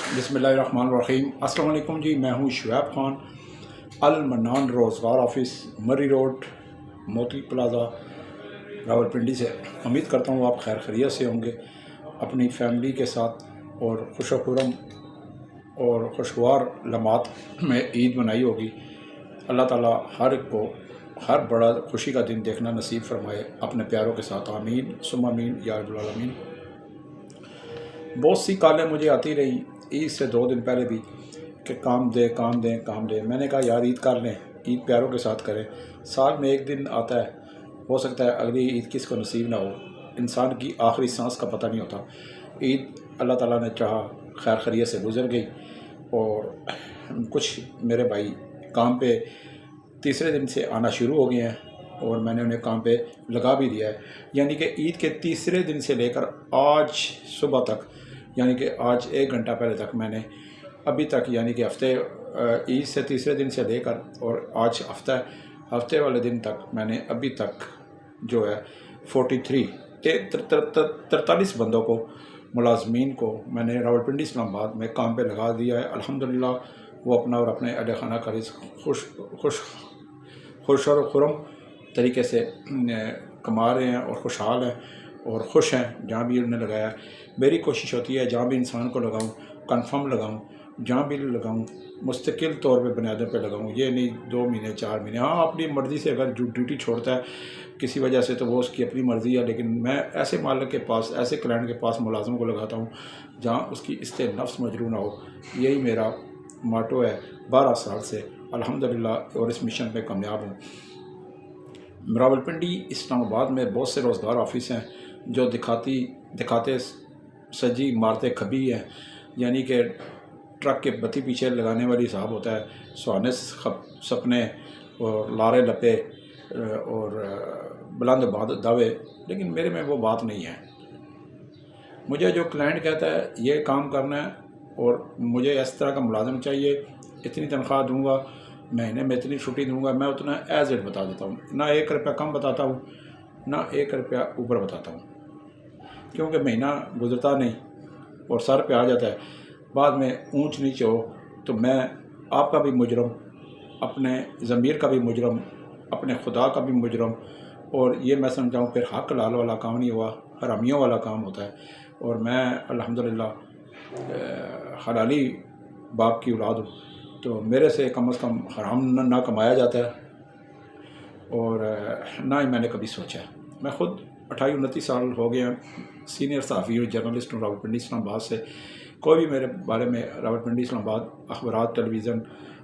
बिस्मिल्लाहिर्रहमानिर्रहीम। अस्सलाम वालेकुम जी, मैं हूँ शुएब खान, अल मन्नान रोज़गार ऑफिस, मरी रोड, मोती प्लाज़ा, रावलपिंडी से। उम्मीद करता हूँ आप खैर खैरियत से होंगे, अपनी फैमिली के साथ और खुशखुरम और खुशगवार लम्हात में ईद मनाई होगी। अल्लाह ताला हर एक को हर बड़ा खुशी का दिन देखना नसीब फरमाए अपने प्यारों के साथ। आमीन सुम्मा आमीन या रब्बुल आलमीन। बहुत सी कॉलें मुझे आती रही ईद से 2 दिन पहले भी कि काम दे काम दें काम दें। मैंने कहा यार ईद कर लें, ईद प्यारों के साथ करें। साल में एक दिन आता है, हो सकता है अगली ईद किसको नसीब ना हो। इंसान की आखिरी सांस का पता नहीं होता। ईद अल्लाह ताला ने चाहा खैर खैरियत से गुजर गई और कुछ मेरे भाई काम पे तीसरे दिन से आना शुरू हो गए हैं और मैंने उन्हें काम पे लगा भी दिया है। यानी कि ईद के तीसरे दिन से लेकर आज सुबह तक, यानी कि आज 1 घंटा पहले तक मैंने अभी तक, यानी कि ईद से तीसरे दिन से लेकर और आज हफ्ते वाले दिन तक मैंने अभी तक जो है 43 बंदों को, मुलाजमीन को मैंने रावलपिंडी इस्लामाबाद में काम पे लगा दिया है। अल्हम्दुलिल्लाह वो अपना और अपने अहल खाना का रिज़्क़ खुश और खुरम तरीके से कमा रहे हैं और खुशहाल हैं और खुश हैं जहाँ भी उन्होंने लगाया। मेरी कोशिश होती है जहाँ भी इंसान को लगाऊं कंफर्म लगाऊं, जहाँ भी लगाऊं मुस्तकिल तौर पे बुनियादों पे लगाऊं। ये नहीं 2 महीने 4 महीने, हाँ अपनी मर्ज़ी से अगर ड्यूटी छोड़ता है किसी वजह से तो वो उसकी अपनी मर्ज़ी है, लेकिन मैं ऐसे मालिक के पास, ऐसे क्लाइंट के पास मुलाज़िम को लगाता हूँ जहाँ उसकी इस्ते नफ्स मजरू ना हो। यही मेरा माटो है 12 साल से अल्हम्दुलिल्लाह, और इस मिशन पे कामयाब हूँ। रावलपिंडी इस्लामाबाद में बहुत से रोज़गार ऑफिस हैं जो दिखाते सजी मारते खबी हैं। यानी कि ट्रक के बत्ती पीछे लगाने वाली हिसाब होता है, सुहाने सपने और लारे लपे और बुलंद दावे, लेकिन मेरे में वो बात नहीं है। मुझे जो क्लाइंट कहता है ये काम करना है और मुझे इस तरह का मुलाजिम चाहिए, इतनी तनख्वाह दूंगा, महीने में इतनी छुट्टी दूंगा, मैं उतना एज इट बता देता हूँ। ना 1 रुपया कम बताता हूँ, ना 1 रुपया ऊपर बताता हूँ, क्योंकि महीना गुजरता नहीं और सर पे आ जाता है। बाद में ऊंच नीच हो तो मैं आपका भी मुजरम, अपने ज़मीर का भी मुजरम, अपने खुदा का भी मुजरम, और ये मैं समझाऊँ फिर हक लाल वाला काम नहीं हुआ, हरामियों वाला काम होता है। और मैं अल्हम्दुलिल्लाह हलाली बाप की औलाद हूँ, तो मेरे से कम हराम ना कमाया जाता है और ना ही मैंने कभी सोचा है। मैं ख़ुद 28-29 साल हो गए हैं, सीनियर सहाफ़ी हूँ, जर्नलिस्ट हूँ रावलपिंडी इस्लामाबाद से। कोई भी मेरे बारे में रावलपिंडी इस्लामाबाद अखबारात, टेलीविज़न,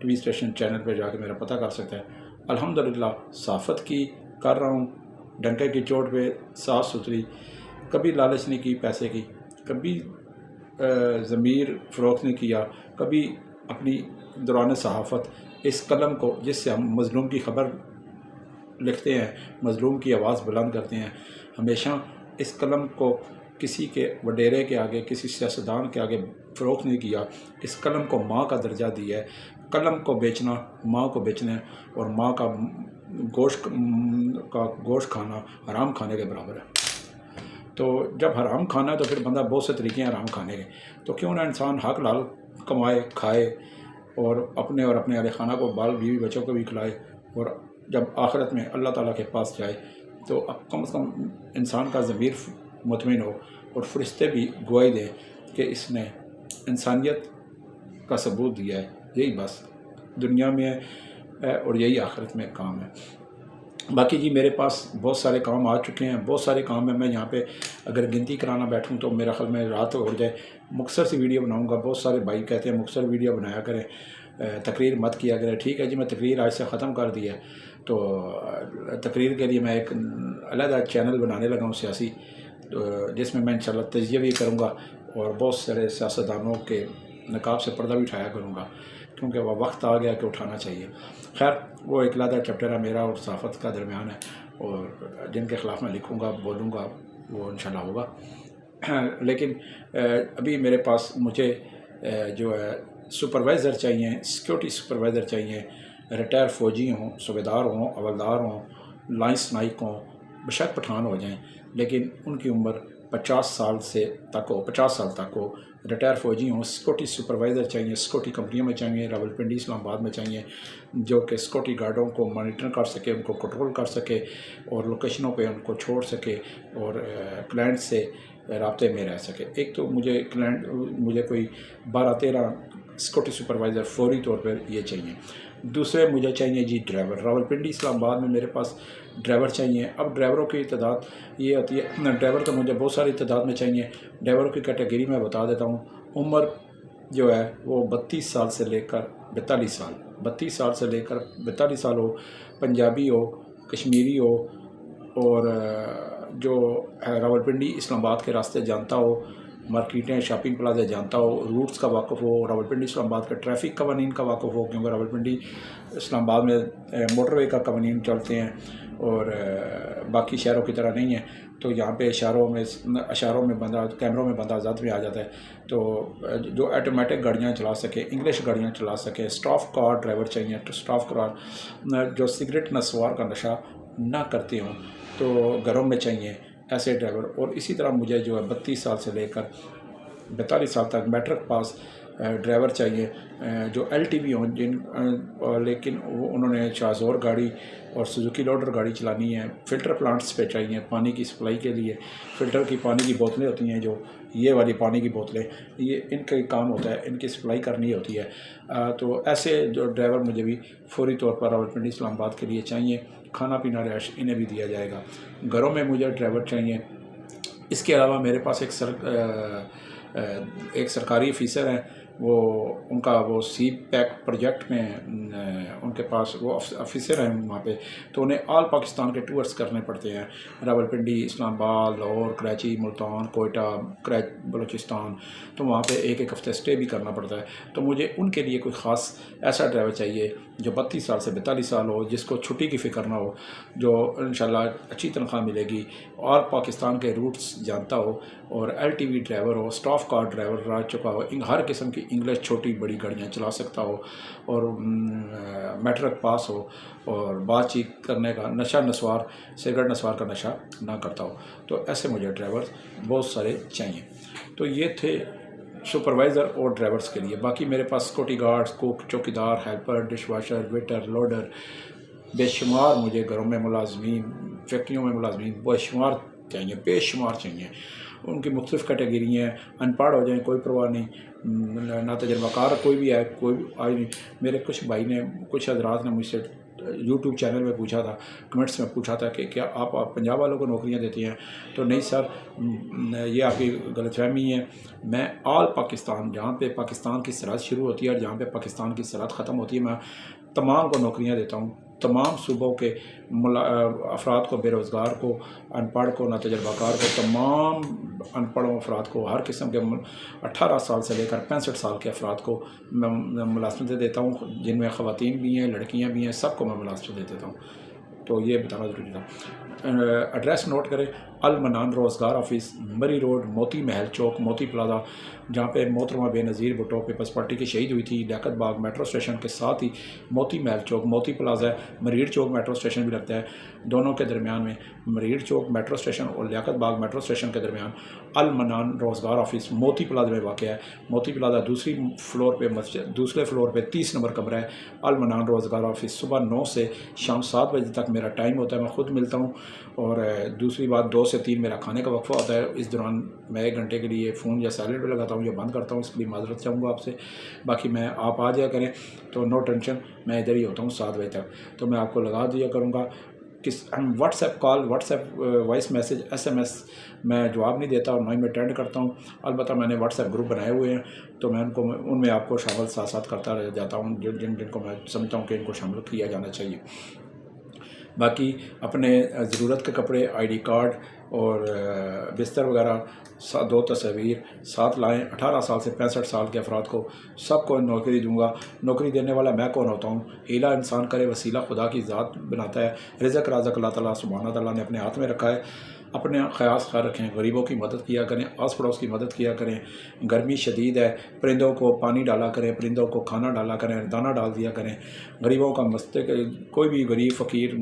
टीवी स्टेशन, चैनल पर जाके मेरा पता कर सकता है। अल्हम्दुलिल्लाह सहाफ़त की कर रहा हूँ, डंके की चोट पे, साफ़ सुथरी, कभी लालच नहीं की पैसे की, कभी ज़मीर फ़रोख्त नहीं किया, कभी अपनी दौरान सहाफ़त इस कलम को जिससे हम मज़लूम की ख़बर लिखते हैं, मज़लूम की आवाज़ बुलंद करते हैं, हमेशा इस कलम को किसी के वडेरे के आगे, किसी सियासतदान के आगे फ़रोख्त नहीं किया। इस कलम को माँ का दर्जा दिया है। कलम को बेचना माँ को बेचना और माँ का गोश्त खाना हराम खाने के बराबर है। तो जब हराम खाना है तो फिर बंदा बहुत से तरीके हैं हराम खाने के, तो क्यों ना इंसान हक लाल कमाए, खाए और अपने अहले खाना को, बाल बीवी बच्चों को भी खिलाए, और जब आखिरत में अल्लाह ताला के पास जाए तो अब कम से कम इंसान का ज़मीर मुतमिन हो और फरिश्ते भी गवाही दें कि इसने इंसानियत का सबूत दिया है। यही बस दुनिया में है और यही आखिरत में काम है। बाकी जी मेरे पास बहुत सारे काम आ चुके हैं, बहुत सारे काम है। मैं यहाँ पे अगर गिनती कराना बैठूँ तो मेरा ख्याल में रात हो जाए। मुख्तसर सी वीडियो बनाऊँगा। बहुत सारे भाई कहते हैं मुख्तसर वीडियो बनाया करें, तकरीर मत किया करें। ठीक है जी, मैं तकरीर आज से ख़त्म कर दिया, तो तकरीर के लिए मैं एक अलग चैनल बनाने लगा हूँ सियासी, तो जिसमें मैं इंशाल्लाह तजिया भी करूँगा और बहुत सारे सियासतदानों के नकाब से पर्दा भी उठाया करूँगा, क्योंकि वह वक्त आ गया कि उठाना चाहिए। खैर वो एक अलग चैप्टर है मेरा और सहाफ़त का दरमियान है, और जिनके ख़िलाफ़ मैं लिखूँगा बोलूँगा वो इंशाल्लाह होगा। लेकिन अभी मेरे पास मुझे जो है सुपरवाइज़र चाहिए, सिक्योरिटी सुपरवाइज़र चाहिए, रिटायर फ़ौजी हों, सूबेदार हों, हवलदार हों, लाइंस नाइक हों, बेशक पठान हो जाएं, लेकिन उनकी उम्र 50 साल तक हो, ریٹائر فوجی ہوں، سیکورٹی سپروائزر چاہیے، سیکورٹی کمپنیوں میں چاہیے، راولپنڈی اسلام آباد میں چاہیے، جو کہ سیکورٹی گارڈوں کو مانیٹر کر سکے، ان کو کنٹرول کر سکے اور لوکیشنوں پہ ان کو چھوڑ سکے اور کلائنٹ سے رابطے میں رہ سکے۔ ایک تو مجھے کوئی 12-13 سیکورٹی سپروائزر فوری طور پر یہ چاہیے۔ دوسرے مجھے چاہیے جی ڈرائیور۔ راولپنڈی اسلام آباد میں میرے پاس ڈرائیور چاہیے۔ اب ڈرائیوروں کی تعداد یہ ہوتی ہے، ڈرائیور تو مجھے بہت ساری تعداد میں چاہیے۔ ڈرائیوروں کی کیٹیگری میں بتا دیتا ہوں۔ عمر جو ہے وہ 32 سال سے لے کر 42 سال، 32 سال سے لے کر 42 سال ہو، پنجابی ہو، کشمیری ہو، اور جو راولپنڈی اسلام آباد کے راستے جانتا ہو، مارکیٹیں شاپنگ پلازے جانتا ہو، روٹس کا واقف ہو، راولپنڈی اسلام آباد کے ٹریفک قوانین کا واقف ہو، کیونکہ راولپنڈی اسلام آباد میں موٹر وے کا قوانین چلتے ہیں اور باقی شہروں کی طرح نہیں ہے، تو یہاں پہ اشاروں میں بندہ، کیمروں میں بندہ ذات میں آ جاتا ہے۔ تو جو آٹومیٹک گاڑیاں چلا سکے، انگلش گاڑیاں چلا سکے، اسٹاف کار ڈرائیور چاہیے، اسٹاف کار جو سگریٹ نسوار کا نشہ نہ کرتے ہوں تو گھروں میں چاہیے ایسے ڈرائیور۔ اور اسی طرح مجھے جو ہے 32 سال سے لے کر 42 سال تک میٹرک پاس ڈرائیور چاہیے، جو LTV ہوں، لیکن انہوں نے شاہزور گاڑی اور سوزوکی لوڈر گاڑی چلانی ہے۔ فلٹر پلانٹس پہ چاہیے پانی کی سپلائی کے لیے، فلٹر کی پانی کی بوتلیں ہوتی ہیں، جو یہ والی پانی کی بوتلیں، یہ ان کا کام ہوتا ہے، ان کی سپلائی کرنی ہوتی ہے۔ تو ایسے جو ڈرائیور مجھے بھی فوری طور پر راولپنڈی اسلام آباد کے لیے چاہیے۔ کھانا پینا رہائش انہیں بھی دیا جائے گا۔ گھروں میں مجھے ڈرائیور چاہیے۔ اس کے علاوہ میرے پاس ایک سرکاری آفیسر ہیں، ان کا سی پیک پروجیکٹ میں ان کے پاس وہ آفیسر ہیں وہاں پہ، تو انہیں آل پاکستان کے ٹورس کرنے پڑتے ہیں، راولپنڈی، اسلام آباد، لاہور، کراچی، ملتان، کوئٹہ، بلوچستان، تو وہاں پہ ایک ہفتے اسٹے بھی کرنا پڑتا ہے۔ تو مجھے ان کے لیے کوئی خاص ایسا ڈرائیور چاہیے جو 32 سال سے 42 سال ہو، جس کو چھٹی کی فکر نہ ہو، جو انشاءاللہ اچھی تنخواہ ملے گی، اور پاکستان کے روٹس جانتا ہو، اور LTV ڈرائیور ہو، اسٹاف کار ڈرائیور رہ چکا ہو، ہر قسم کی انگلش چھوٹی بڑی گاڑیاں چلا سکتا ہو، اور میٹرک پاس ہو، اور بات چیت کرنے کا سگریٹ نسوار کا نشہ نہ کرتا ہو۔ تو ایسے مجھے ڈرائیور بہت سارے چاہیے۔ تو یہ تھے سپروائزر اور ڈرائیورز کے لیے۔ باقی میرے پاس سیکورٹی گارڈز، کوک، چوکیدار، helper, dish washer, waiter, loader, بے شمار مجھے گھروں میں ملازمین، فیکٹریوں میں ملازمین بے شمار چاہیے۔ ان کی مختلف کیٹیگری ہیں، ان پڑھ ہو جائیں کوئی پرواہ نہیں، نہ تجربہ کار کوئی بھی ہے، کوئی آئی نہیں۔ میرے کچھ حضرات نے مجھ سے YouTube چینل میں پوچھا تھا، کمنٹس میں پوچھا تھا کہ کیا آپ پنجاب والوں کو نوکریاں دیتی ہیں؟ تو نہیں سر، یہ آپ کی غلط فہمی ہے۔ میں آل پاکستان، جہاں پہ پاکستان کی سرحد شروع ہوتی ہے اور جہاں پہ پاکستان کی سرحد ختم ہوتی ہے، میں تمام کو نوکریاں دیتا ہوں۔ تمام صوبوں کے افراد کو، بے روزگار کو، ان پڑھ کو، نہ تجربہ کار کو، تمام ان پڑھوں افراد کو، ہر قسم کے 18 سال سے لے کر 65 سال کے افراد کو میں ملازمتیں دیتا ہوں، جن میں خواتین بھی ہیں، لڑکیاں بھی ہیں، سب کو میں ملازمتیں دیتا ہوں۔ تو یہ بتانا ضروری تھا۔ ایڈریس نوٹ کریں: المنان روزگار آفس، مری روڈ، موتی محل چوک، موتی پلازا، جہاں پہ محترمہ بے نظیر بھٹو پیپلز پارٹی کی شہید ہوئی تھی۔ لیاقت باغ میٹرو اسٹیشن کے ساتھ ہی موتی محل چوک، موتی پلازا ہے، مریڑ چوک میٹرو اسٹیشن بھی لگتا ہے، دونوں کے درمیان میں مریڑ چوک میٹرو اسٹیشن اور لیاقت باغ میٹرو اسٹیشن کے درمیان المنان روزگار آفس موتی پلازا میں واقع ہے۔ موتی پلازا دوسرے فلور پہ 30 نمبر کمرہ ہے۔ المنان روزگار آفس صبح 9 سے شام 7 بجے تک میرا ٹائم ہوتا ہے، میں خود ملتا ہوں، اور دوسری بات 2 سے 3 میرا کھانے کا وقفہ ہوتا ہے۔ اس دوران میں 1 گھنٹے کے لیے فون یا سائلنٹ پہ لگاتا ہوں یا بند کرتا ہوں، اس کے لیے معذرت چاہوں گا آپ سے۔ باقی آپ آ جایا کریں تو نو ٹینشن، میں ادھر ہی ہوتا ہوں 7 بجے تک، تو میں آپ کو لگا دیا کروں گا۔ WhatsApp call, WhatsApp voice message, SMS میں جواب نہیں دیتا، اور نہ ہی میں اٹینڈ کرتا ہوں۔ البتہ میں نے واٹس ایپ گروپ بنائے ہوئے ہیں، تو میں ان میں آپ کو شامل ساتھ کرتا رہ جاتا ہوں، جن کو میں سمجھتا ہوں کہ ان کو شامل کیا جانا چاہیے۔ باقی اپنے ضرورت کے کپڑے، ID کارڈ اور بستر وغیرہ 2 تصاویر ساتھ لائیں۔ 18 سال سے 65 سال کے افراد کو سب کو نوکری دوں گا۔ نوکری دینے والا میں کون ہوتا ہوں؟ ہیلا انسان کرے، وسیلہ خدا کی ذات بناتا ہے۔ رزق رازق اللہ تعالیٰ سبحانہ تعالیٰ نے اپنے ہاتھ میں رکھا ہے۔ اپنے خیال رکھیں، غریبوں کی مدد کیا کریں، آس پڑوس کی مدد کیا کریں۔ گرمی شدید ہے، پرندوں کو پانی ڈالا کریں، پرندوں کو کھانا ڈالا کریں، دانہ ڈال دیا کریں۔ غریبوں کا کوئی بھی غریب فقیر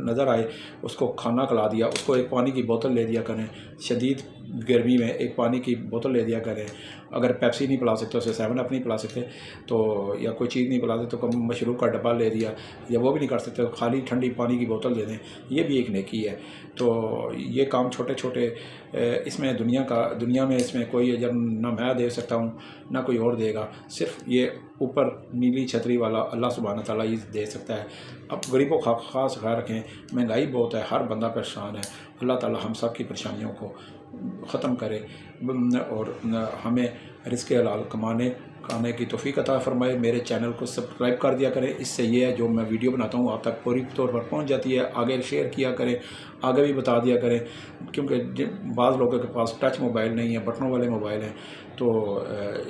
نظر آئے، اس کو کھانا کھلا دیا، اس کو ایک پانی کی بوتل لے دیا کریں۔ شدید गर्मी में एक पानी की बोतल ले दिया करें। अगर पेप्सी नहीं पिला सकते उसे 7 अप नहीं पिला सकते तो, या कोई चीज़ नहीं पिला सकते तो कम मशरूब का डब्बा ले दिया, या वो भी नहीं कर सकते तो खाली ठंडी पानी की बोतल दे दें, ये भी एक नेकी है। तो ये काम छोटे छोटे, इसमें दुनिया में इसमें कोई अजर ना मैं दे सकता हूँ ना कोई और देगा, सिर्फ ये ऊपर नीली छतरी वाला अल्लाह सुब्हानहू तआला ही दे सकता है। अब गरीबों का खास ख्याल रखें, महंगाई बहुत है, हर बंदा परेशान है। अल्लाह ताला हम सब की परेशानियों को ख़त्म करे और हमें रिज़्क़ हलाल खाने की तौफ़ीक़ अता फ़रमाए। मेरे चैनल को सब्सक्राइब कर दिया करें, इससे ये है जो मैं वीडियो बनाता हूँ आप तक पूरी तौर पर पहुँच जाती है। आगे शेयर किया करें, आगे भी बता दिया करें, क्योंकि बाज़ लोगों के पास टच मोबाइल नहीं है, बटनों वाले मोबाइल हैं। तो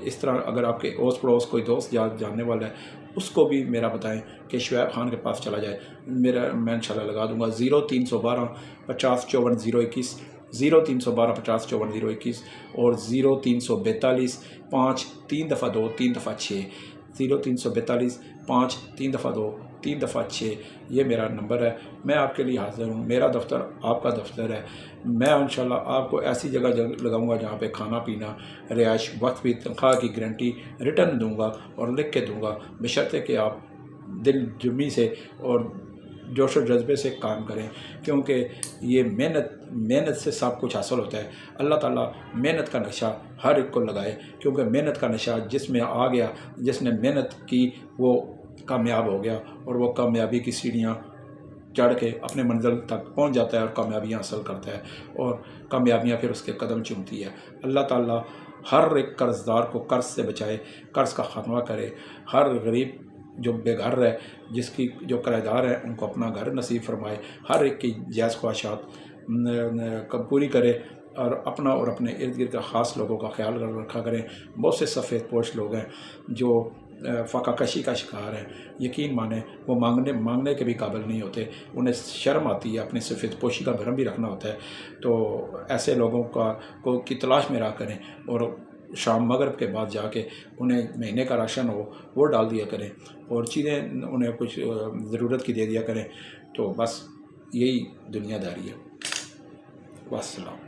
इस तरह अगर आपके ओस पड़ोस कोई दोस्त जानने वाला है, उसको भी मेरा बताएं कि शुएब खान के पास चला जाए। मैं इंशाल्लाह लगा दूँगा 0312 50 54 021, 0312 50 54 021 और 0342 5 3 दफ़ा 2 3 दफ़ा 6, 0342 5 3 दफ़ा 2 3 दफ़ा 6, ये मेरा नंबर है। मैं आपके लिए हाज़िर हूँ। मेरा दफ्तर आपका दफ्तर है। मैं इंशाल्लाह आपको ऐसी जगह लगाऊंगा जहाँ पे खाना पीना, रिहाइश, वक्त भी, तनख्वाह की गारंटी रिटर्न दूंगा और लिख के दूंगा, बशर्ते कि आप दिल जुम्मी से और जोश और जज्बे से काम करें, क्योंकि ये मेहनत से सब कुछ हासिल होता है। अल्लाह ताला मेहनत का नशा हर एक को लगाए, क्योंकि मेहनत का नशा जिसमें आ गया, जिसने मेहनत की वो कामयाब हो गया और वो कामयाबी की सीढ़ियाँ चढ़ के अपने मंजिल तक पहुंच जाता है और कामयाबियाँ हासिल करता है और कामयाबियाँ फिर उसके कदम चूमती है। अल्लाह ताला हर एक कर्ज़दार को कर्ज़ से बचाए, कर्ज़ का खात्मा करे। हर गरीब जो बेघर है, जिसकी जो किराएदार है, उनको अपना घर नसीब फरमाए। हर एक की जायज़ ख्वाहिशात पूरी करे और अपना और अपने इर्द गिर्द का ख़ास लोगों का ख्याल रखा करें। बहुत से सफ़ेद पोश लोग हैं जो फ़ाका कशी का शिकार हैं। यकीन माने वो मांगने के भी काबिल नहीं होते, उन्हें शर्म आती है, अपनी सफ़ेद पोशी का भरम भी रखना होता है। तो ऐसे लोगों की तलाश में रहा करें और शाम मगरिब के बाद जाके उन्हें महीने का राशन हो वो डाल दिया करें और चीज़ें उन्हें कुछ ज़रूरत की दे दिया करें। तो बस यही दुनियादारी है। वस्सलाम।